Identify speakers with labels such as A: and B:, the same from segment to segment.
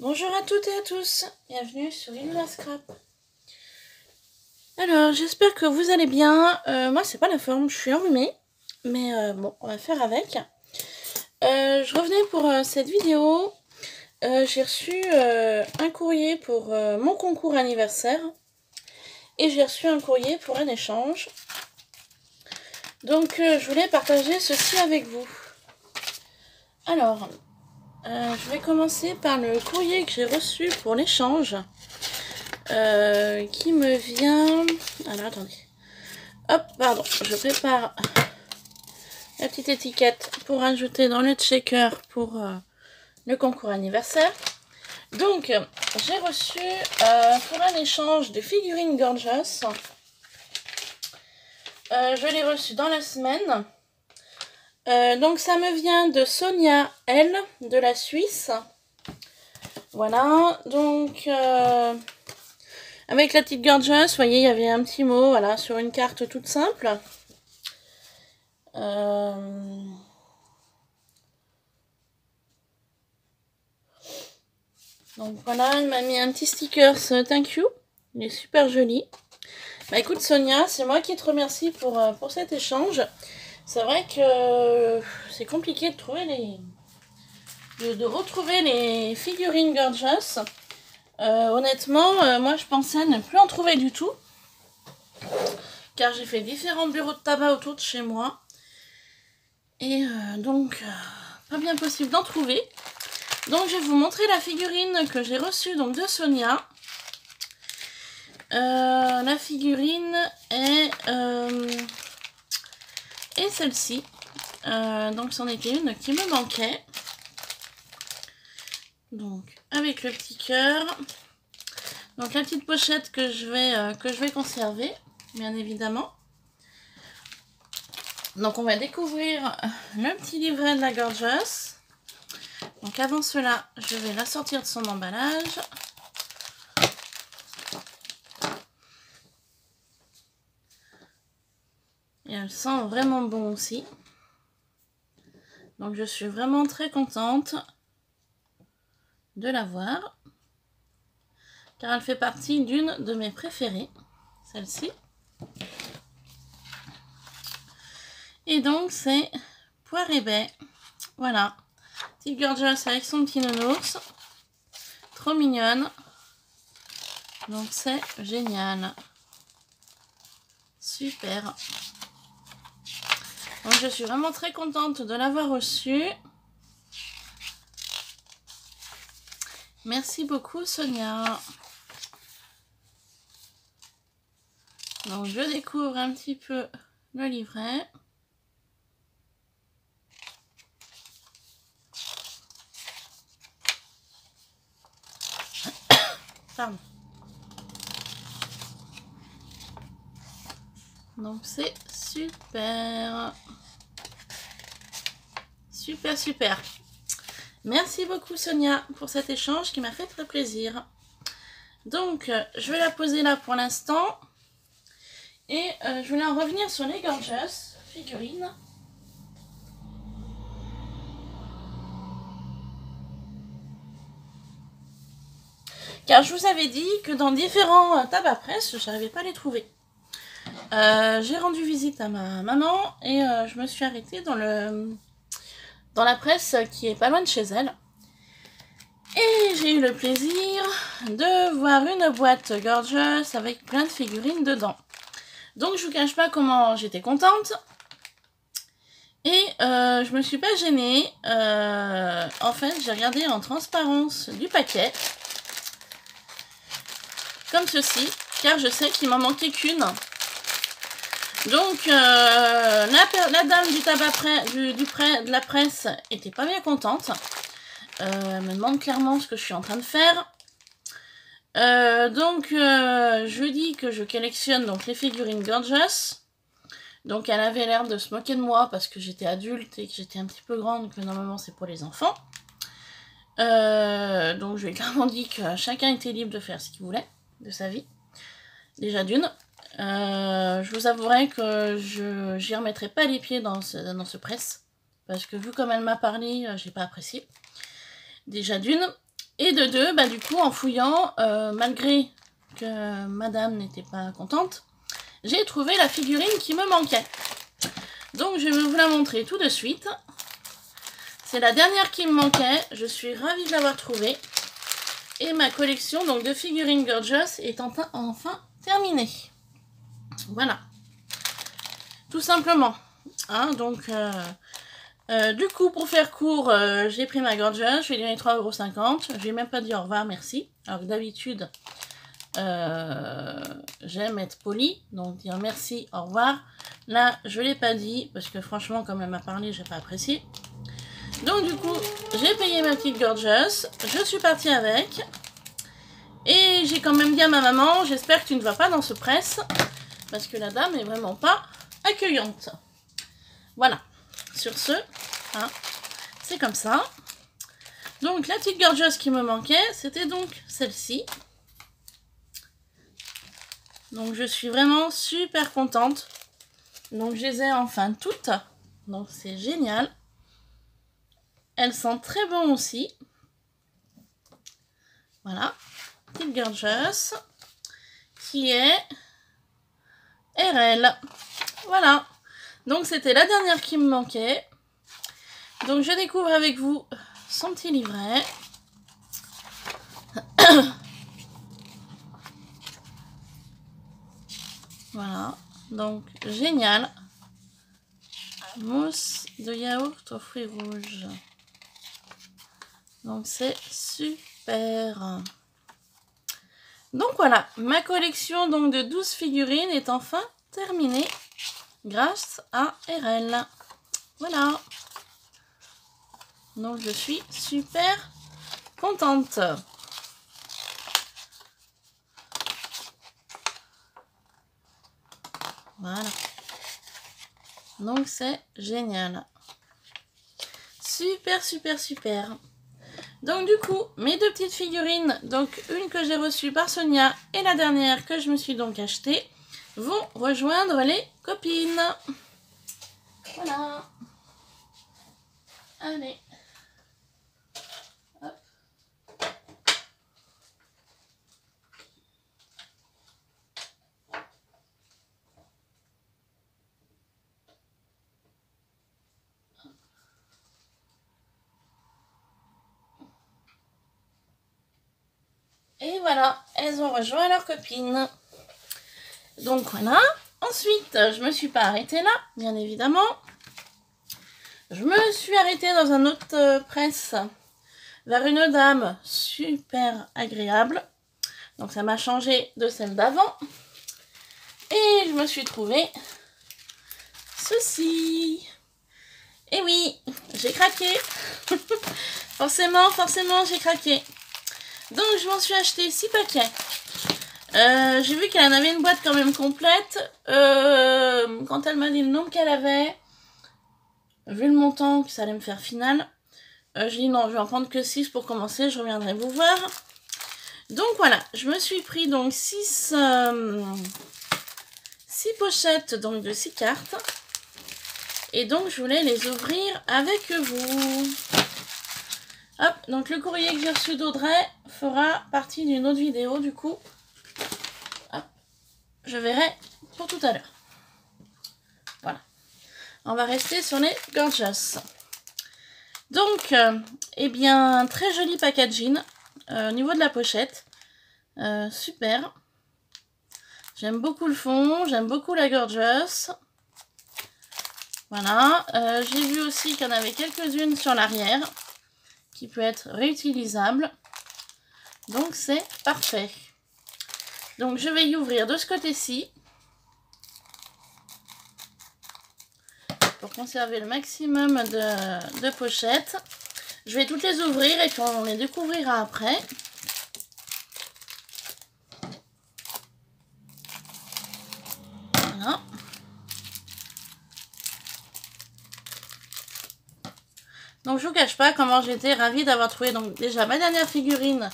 A: Bonjour à toutes et à tous, bienvenue sur Illuna Scrap. Alors, j'espère que vous allez bien. Moi, c'est pas la forme, je suis enrhumée, mais bon, on va faire avec. Je revenais pour cette vidéo. J'ai reçu un courrier pour mon concours anniversaire et j'ai reçu un courrier pour un échange. Donc, je voulais partager ceci avec vous. Alors, je vais commencer par le courrier que j'ai reçu pour l'échange. Qui me vient... Alors, attendez. Hop, pardon, je prépare la petite étiquette pour ajouter dans le checker pour le concours anniversaire. Donc, j'ai reçu pour un échange de figurines Gorgeous. Je l'ai reçu dans la semaine. Donc, ça me vient de Sonia L, de la Suisse. Voilà, donc... avec la petite Gorgeous, vous voyez, il y avait un petit mot, voilà, sur une carte toute simple. Donc voilà, elle m'a mis un petit sticker thank you. Il est super joli. Bah écoute Sonia, c'est moi qui te remercie pour cet échange. C'est vrai que c'est compliqué de trouver de retrouver les figurines Gorgeous. Honnêtement, moi je pensais ne plus en trouver du tout. Car j'ai fait différents bureaux de tabac autour de chez moi. Et donc, pas bien possible d'en trouver. Donc, je vais vous montrer la figurine que j'ai reçue donc, de Sonia. La figurine est celle-ci. Donc, c'en était une qui me manquait. Donc, avec le petit cœur. Donc, la petite pochette que je vais conserver, bien évidemment. Donc, on va découvrir le petit livret de la Gorgeous. Donc avant cela, je vais la sortir de son emballage. Et elle sent vraiment bon aussi. Donc je suis vraiment très contente de l'avoir. Car elle fait partie d'une de mes préférées. Celle-ci. Et donc c'est Poire et baie. Voilà. Petite Gorgeous avec son petit nounours. Trop mignonne. Donc c'est génial. Super. Donc je suis vraiment très contente de l'avoir reçue. Merci beaucoup Sonia. Donc je découvre un petit peu le livret. Pardon. Donc c'est super. Super, super. Merci beaucoup Sonia pour cet échange qui m'a fait très plaisir. Donc je vais la poser là pour l'instant. Et je voulais en revenir sur les Gorgeous figurines. Car je vous avais dit que dans différents tabac presse, je n'arrivais pas à les trouver. J'ai rendu visite à ma maman et je me suis arrêtée dans la presse qui est pas loin de chez elle. Et j'ai eu le plaisir de voir une boîte Gorgeous avec plein de figurines dedans. Donc je vous cache pas comment j'étais contente. Et je me suis pas gênée. En fait, j'ai regardé en transparence du paquet. Comme ceci, car je sais qu'il m'en manquait qu'une. Donc la dame du tabac de la presse était pas bien contente. Elle me demande clairement ce que je suis en train de faire. Donc je lui dis que je collectionne donc les figurines Gorgeous. Donc elle avait l'air de se moquer de moi parce que j'étais adulte et que j'étais un petit peu grande, que normalement c'est pour les enfants. Donc je lui ai clairement dit que chacun était libre de faire ce qu'il voulait de sa vie. Déjà d'une. Je vous avouerai que j'y remettrai pas les pieds dans ce presse. Parce que vu comme elle m'a parlé, j'ai pas apprécié. Déjà d'une. Et de deux, bah du coup, en fouillant, malgré que madame n'était pas contente, j'ai trouvé la figurine qui me manquait. Donc je vais vous la montrer tout de suite. C'est la dernière qui me manquait. Je suis ravie de l'avoir trouvée. Et ma collection donc, de figurines Gorgeous est enfin terminée. Voilà. Tout simplement. Hein, donc, du coup, pour faire court, j'ai pris ma Gorgeous. Je vais donner 3,50 €. Je vais même pas dit au revoir, merci. Alors que d'habitude, j'aime être polie. Donc, dire merci, au revoir. Là, je l'ai pas dit. Parce que franchement, comme elle m'a parlé, j'ai pas apprécié. Donc du coup, j'ai payé ma petite Gorgeous, je suis partie avec, et j'ai quand même dit à ma maman, j'espère que tu ne vas pas dans ce presse, parce que la dame est vraiment pas accueillante. Voilà, sur ce, hein, c'est comme ça. Donc la petite Gorgeous qui me manquait, c'était donc celle-ci. Donc je suis vraiment super contente. Donc je les ai enfin toutes, donc c'est génial. Elles sentent très bon aussi. Voilà. Petite Gorgeous. Qui est RL. Voilà. Donc c'était la dernière qui me manquait. Donc je découvre avec vous son petit livret. Voilà. Donc génial. Mousse de yaourt aux fruits rouges. Donc c'est super. Donc voilà, ma collection donc de 12 figurines est enfin terminée grâce à RL. Voilà. Donc je suis super contente. Voilà. Donc c'est génial. Super, super, super. Donc du coup, mes deux petites figurines, donc une que j'ai reçue par Sonia et la dernière que je me suis donc achetée, vont rejoindre les copines. Voilà. Allez. Hop. Et voilà, elles ont rejoint leurs copines. Donc voilà. Ensuite, je me suis pas arrêtée là, bien évidemment. Je me suis arrêtée dans un autre presse vers une dame super agréable. Donc ça m'a changé de celle d'avant. Et je me suis trouvé ceci. Et oui, j'ai craqué. forcément, j'ai craqué. Donc je m'en suis acheté 6 paquets. J'ai vu qu'elle en avait une boîte quand même complète. Quand elle m'a dit le nombre qu'elle avait, vu le montant que ça allait me faire final, je dis non, je vais en prendre que 6 pour commencer, je reviendrai vous voir. Donc voilà, je me suis pris donc 6 pochettes donc de 6 cartes. Et donc je voulais les ouvrir avec vous. Hop, donc le courrier que j'ai reçu d'Audrey fera partie d'une autre vidéo du coup. Hop, je verrai pour tout à l'heure. Voilà. On va rester sur les Gorgeous. Donc, eh bien, très joli packaging au niveau de la pochette. Super. J'aime beaucoup le fond, j'aime beaucoup la Gorgeous. Voilà. J'ai vu aussi qu'il y en avait quelques-unes sur l'arrière qui peut être réutilisable. Donc, c'est parfait. Donc, je vais y ouvrir de ce côté-ci. Pour conserver le maximum de pochettes. Je vais toutes les ouvrir et puis on les découvrira après. Voilà. Donc je vous cache pas comment j'étais ravie d'avoir trouvé donc déjà ma dernière figurine.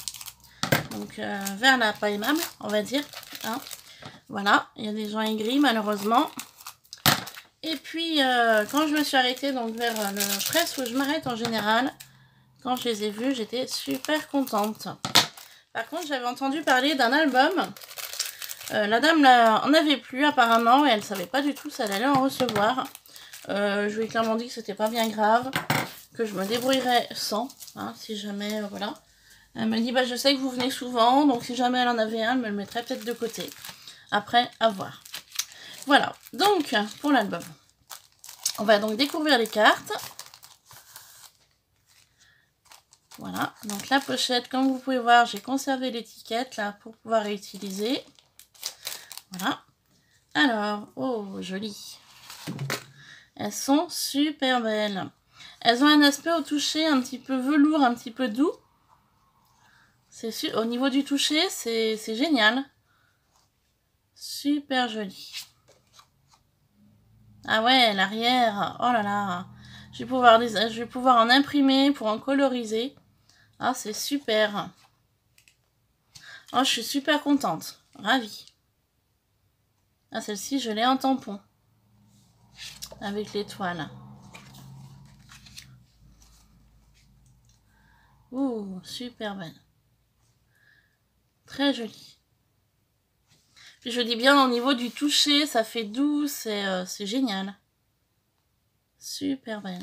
A: Donc vers la pas aimable, on va dire. Hein. Voilà, il y a des gens aigris malheureusement. Et puis quand je me suis arrêtée donc vers le presse où je m'arrête en général, Quand je les ai vus, j'étais super contente. Par contre, j'avais entendu parler d'un album. La dame en avait plus apparemment et elle ne savait pas du tout si elle allait en recevoir. Je lui ai clairement dit que c'était pas bien grave, que je me débrouillerais sans, hein, si jamais, voilà. Elle me dit, bah je sais que vous venez souvent, donc si jamais elle en avait un, elle me le mettrait peut-être de côté. Après, à voir. Voilà, donc pour l'album. On va donc découvrir les cartes. Voilà, donc la pochette, comme vous pouvez voir, j'ai conservé l'étiquette là pour pouvoir réutiliser. Voilà. Alors, oh, joli. Elles sont super belles. Elles ont un aspect au toucher un petit peu velours, un petit peu doux. Au niveau du toucher, c'est génial. Super joli. Ah ouais, l'arrière. Oh là là. Je vais pouvoir en imprimer pour en coloriser. Ah, c'est super. Oh, je suis super contente. Ravie. Ah, celle-ci, je l'ai en tampon. Avec l'étoile. Ouh, super belle. Très jolie. Puis je dis bien au niveau du toucher, ça fait doux, c'est génial. Super belle.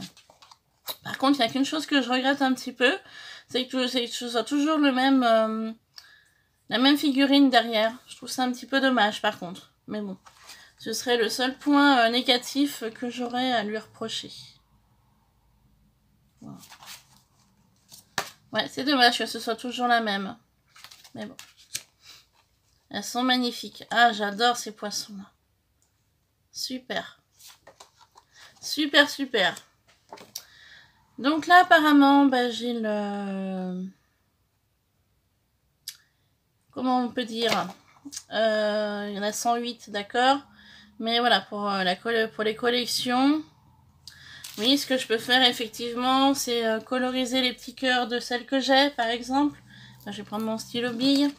A: Par contre, il n'y a qu'une chose que je regrette un petit peu, c'est que ce soit toujours la même figurine derrière. Je trouve ça un petit peu dommage par contre. Mais bon, ce serait le seul point négatif que j'aurais à lui reprocher. Voilà. Ouais, c'est dommage que ce soit toujours la même. Mais bon. Elles sont magnifiques. Ah, j'adore ces poissons-là. Super. Super, super. Donc là, apparemment, bah, j'ai le... Comment on peut dire, il y en a 108, d'accord. Mais voilà, pour les collections, oui, ce que je peux faire, effectivement, c'est coloriser les petits cœurs de celles que j'ai, par exemple. Là, je vais prendre mon stylo bille.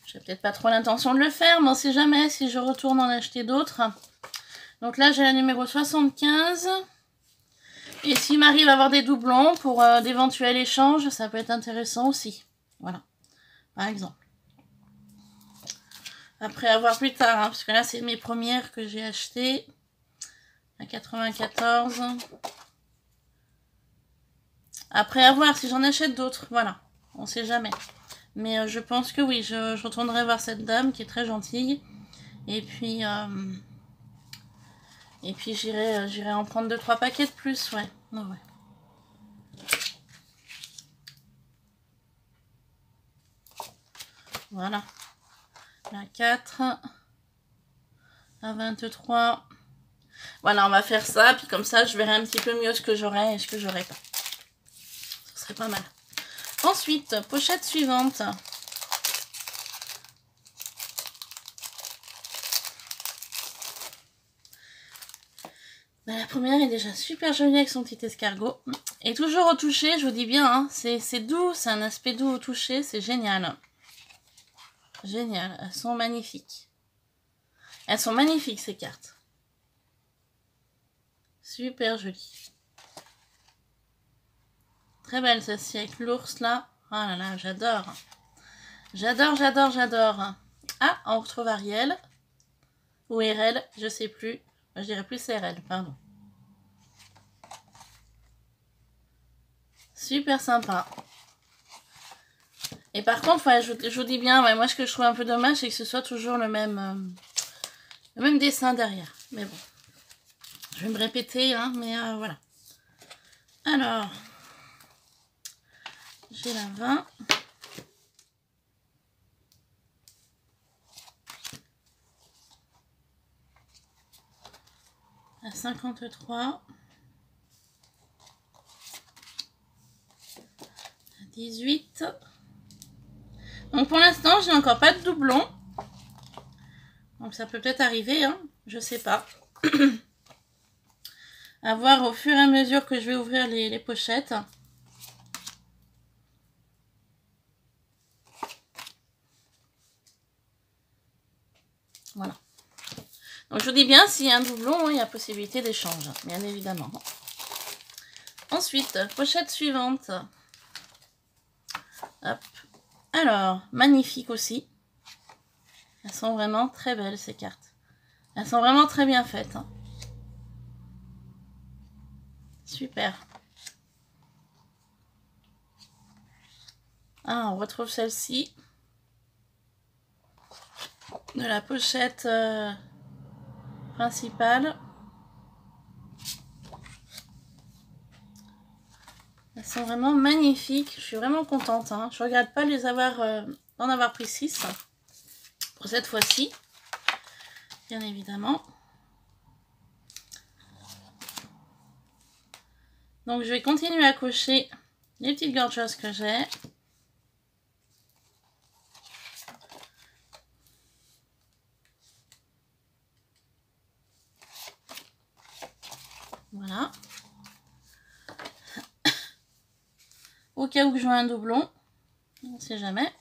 A: J'ai peut-être pas trop l'intention de le faire, mais on sait jamais si je retourne en acheter d'autres. Donc là, j'ai la numéro 75. Et s'il m'arrive à avoir des doublons pour d'éventuels échanges, ça peut être intéressant aussi. Voilà, par exemple. Après, à voir plus tard, hein, parce que là, c'est mes premières que j'ai achetées. À 94. Après, à voir si j'en achète d'autres. Voilà, on sait jamais. Mais je pense que oui, je retournerai voir cette dame qui est très gentille. Et puis j'irai en prendre 2-3 paquets de plus, ouais. Oh, ouais. Voilà. La 4. La 23. Voilà, on va faire ça. Puis comme ça, je verrai un petit peu mieux ce que j'aurai et ce que j'aurai pas. Ce serait pas mal. Ensuite, pochette suivante. La première est déjà super jolie avec son petit escargot. Et toujours au toucher, je vous dis bien, hein, c'est doux, c'est un aspect doux au toucher, c'est génial. Génial, elles sont magnifiques. Elles sont magnifiques ces cartes. Super jolies. Très belle celle-ci avec l'ours là. Oh là là, j'adore. J'adore, j'adore, j'adore. Ah, on retrouve Ariel. Ou RL, je sais plus. Je dirais plus RL, pardon. Super sympa. Et par contre, ouais, je vous dis bien, ouais, moi ce que je trouve un peu dommage, c'est que ce soit toujours le même dessin derrière. Mais bon, je vais me répéter, hein, mais voilà. Alors, j'ai la 20. La 53. La 18. Donc pour l'instant, je n'ai encore pas de doublon. Donc ça peut peut-être arriver, hein, je sais pas. À voir au fur et à mesure que je vais ouvrir les pochettes. Voilà. Donc je vous dis bien, s'il y a un doublon, il y a possibilité d'échange, bien évidemment. Ensuite, pochette suivante. Hop. Alors, magnifique aussi. Elles sont vraiment très belles, ces cartes. Elles sont vraiment très bien faites. Hein. Super. Ah, on retrouve celle-ci. De la pochette principale. Elles sont vraiment magnifiques. Je suis vraiment contente. Hein. Je regrette pas d'en avoir pris 6 pour cette fois-ci. Bien évidemment. Donc je vais continuer à cocher les petites gorgeous que j'ai. Voilà. Au cas où je veux un doublon. On ne sait jamais.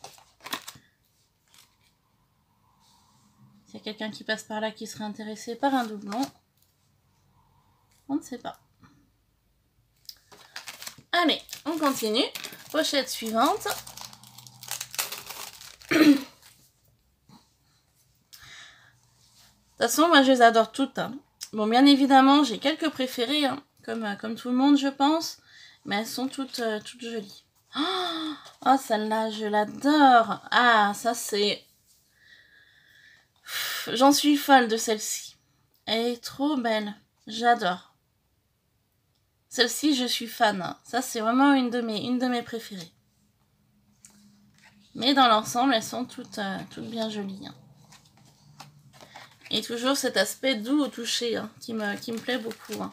A: S'il y a quelqu'un qui passe par là qui serait intéressé par un doublon. On ne sait pas. Allez, on continue. Pochette suivante. De toute façon, moi je les adore toutes. Hein. Bon, bien évidemment, j'ai quelques préférées, hein, comme tout le monde, je pense. Mais elles sont toutes jolies. Oh, celle-là, je l'adore. Ah, ça c'est... J'en suis folle de celle-ci. Elle est trop belle. J'adore. Celle-ci, je suis fan. Hein. Ça, c'est vraiment une de mes préférées. Mais dans l'ensemble, elles sont toutes bien jolies. Hein. Et toujours cet aspect doux au toucher hein, qui me plaît beaucoup. Hein.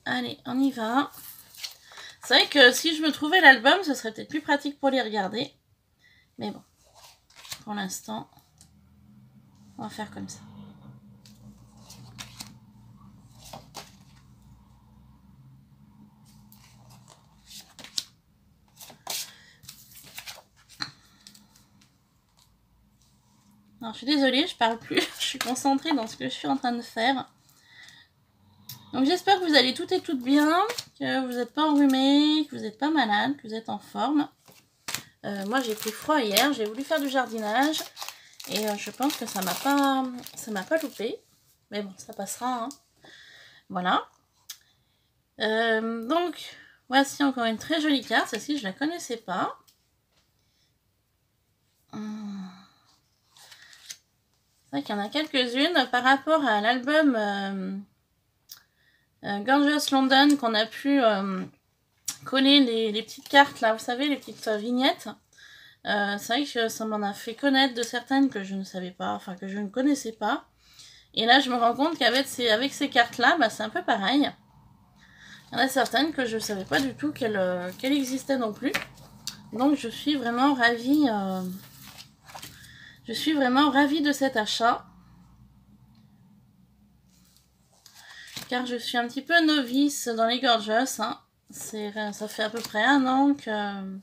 A: Allez, on y va. C'est vrai que si je me trouvais l'album, ce serait peut-être plus pratique pour les regarder. Mais bon, pour l'instant, on va faire comme ça. Alors, je suis désolée, je parle plus. Je suis concentrée dans ce que je suis en train de faire. Donc, j'espère que vous allez toutes et toutes bien, que vous n'êtes pas enrhumés, que vous n'êtes pas malade, que vous êtes en forme. Moi, j'ai pris froid hier, j'ai voulu faire du jardinage. Et je pense que ça m'a pas loupé. Mais bon, ça passera. Hein. Voilà. Donc, voici encore une très jolie carte. Celle-ci, je ne la connaissais pas. C'est vrai qu'il y en a quelques-unes par rapport à l'album Gorgeous London qu'on a pu coller les petites cartes là, vous savez, les petites vignettes. C'est vrai que ça m'en a fait connaître de certaines que je ne savais pas, enfin que je ne connaissais pas. Et là, je me rends compte qu'avec ces cartes-là, bah, c'est un peu pareil. Il y en a certaines que je ne savais pas du tout qu'elles existaient non plus. Donc, je suis vraiment ravie. Je suis vraiment ravie de cet achat. Car je suis un petit peu novice dans les gorgeous. Hein. Ça fait à peu près 1 an que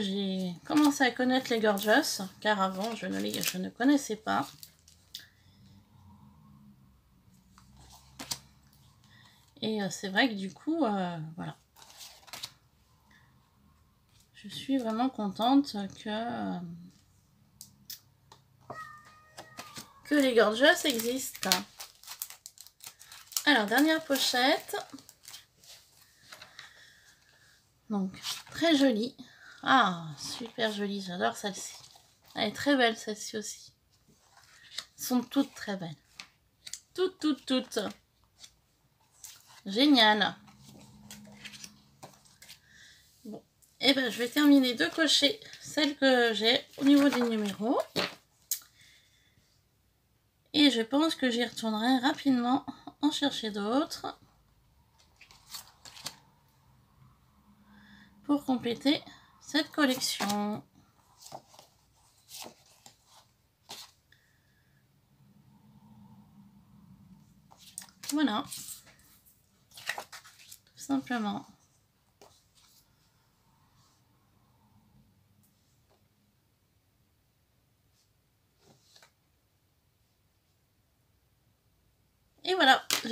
A: j'ai commencé à connaître les gorgeous. Car avant, je ne connaissais pas. Et c'est vrai que du coup, voilà. Je suis vraiment contente que les gorgeous existent. Alors, dernière pochette. Donc, très jolie. Ah, super jolie, j'adore celle-ci. Elle est très belle celle-ci aussi. Elles sont toutes très belles. Toutes. Génial. Bon, et ben je vais terminer de cocher celle que j'ai au niveau des numéros. Et je pense que j'y retournerai rapidement en chercher d'autres. Pour compléter cette collection. Voilà. Tout simplement.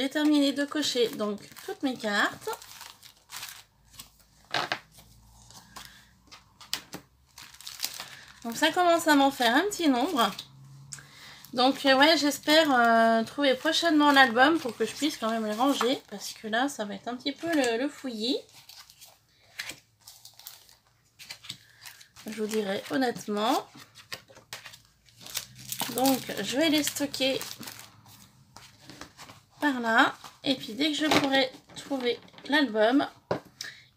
A: j'ai terminé de cocher donc toutes mes cartes. Donc ça commence à m'en faire un petit nombre. Donc ouais, j'espère trouver prochainement l'album pour que je puisse quand même les ranger. Parce que là, ça va être un petit peu le fouillis. Je vous dirai honnêtement. Donc je vais les stocker par là. Et puis dès que je pourrai trouver l'album,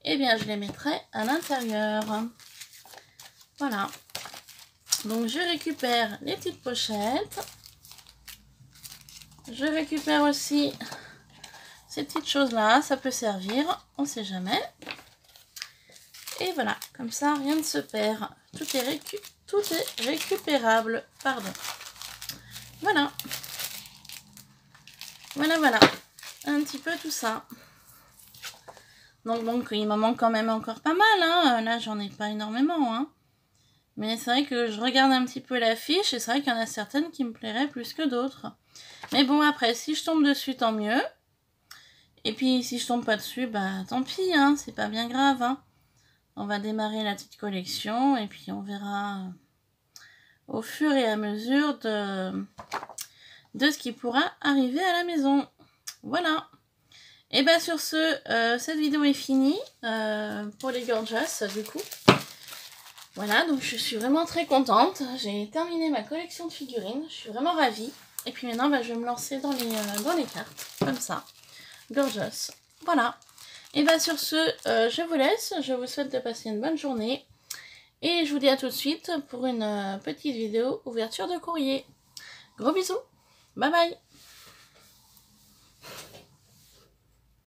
A: eh bien je les mettrai à l'intérieur. Voilà. Donc je récupère les petites pochettes. Je récupère aussi ces petites choses là, ça peut servir, on sait jamais. Et voilà, comme ça rien ne se perd. Tout est récupérable, pardon. Voilà. Voilà. Un petit peu tout ça. Donc il m'en manque quand même encore pas mal, hein. Là j'en ai pas énormément, hein. Mais c'est vrai que je regarde un petit peu l'affiche et c'est vrai qu'il y en a certaines qui me plairaient plus que d'autres. Mais bon, après, si je tombe dessus, tant mieux. Et puis, si je tombe pas dessus, bah tant pis, hein, c'est pas bien grave. Hein. On va démarrer la petite collection et puis on verra au fur et à mesure de ce qui pourra arriver à la maison. Voilà. Et bien sur ce, cette vidéo est finie pour les Gorgeous, du coup. Voilà, donc je suis vraiment très contente. J'ai terminé ma collection de figurines. Je suis vraiment ravie. Et puis maintenant, bah, je vais me lancer dans les cartes. Comme ça. Gorgeous. Voilà. Et bien sur ce, je vous laisse. Je vous souhaite de passer une bonne journée. Et je vous dis à tout de suite pour une petite vidéo ouverture de courrier. Gros bisous. Bye bye.